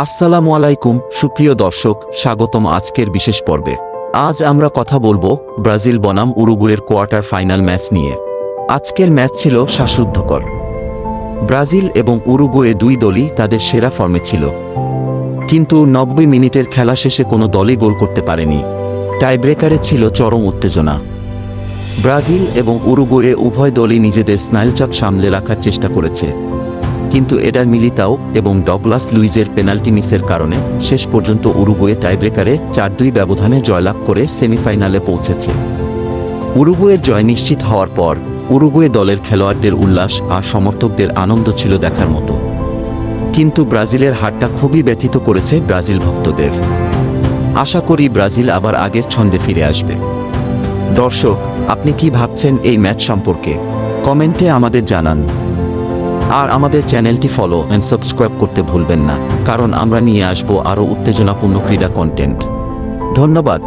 আসসালামু আলাইকুম সুপ্রিয় দর্শক, স্বাগতম আজকের বিশেষ পর্বে। আজ আমরা কথা বলবো ব্রাজিল বনাম উরুগুয়ের কোয়ার্টার ফাইনাল ম্যাচ নিয়ে। আজকের ম্যাচ ছিল শ্বাসরুদ্ধকর। ব্রাজিল এবং উরুগুয়ে দুই দলই তাদের সেরা ফর্মে ছিল, কিন্তু 90 মিনিটের খেলা শেষে কোনো দলই গোল করতে পারেনি। টাইব্রেকারে ছিল চরম উত্তেজনা। ব্রাজিল এবং উরুগুয়ে উভয় দলই নিজেদের স্নায়ুচাপ সামলে রাখার চেষ্টা করেছে, কিন্তু এডার মিলিতাও এবং ডগলাস লুইজের পেনাল্টি মিসের কারণে শেষ পর্যন্ত উরুগুয়ে টাইব্রেকারে 4-2 ব্যবধানে জয়লাভ করে সেমিফাইনালে পৌঁছেছে। উরুগুয়ের জয় নিশ্চিত হওয়ার পর উরুগুয়ে দলের খেলোয়াড়দের উল্লাস আর সমর্থকদের আনন্দ ছিল দেখার মতো, কিন্তু ব্রাজিলের হারটা খুবই ব্যথিত করেছে ব্রাজিল ভক্তদের। আশা করি ব্রাজিল আবার আগের ছন্দে ফিরে আসবে। দর্শক, আপনি কি ভাবছেন এই ম্যাচ সম্পর্কে? কমেন্টে আমাদের জানান। আর আমাদের চ্যানেলটি ফলো এন্ড সাবস্ক্রাইব করতে ভুলবেন না, কারণ আমরা নিয়ে আসবো আরও উত্তেজনাপূর্ণ ক্রীড়া কন্টেন্ট। ধন্যবাদ।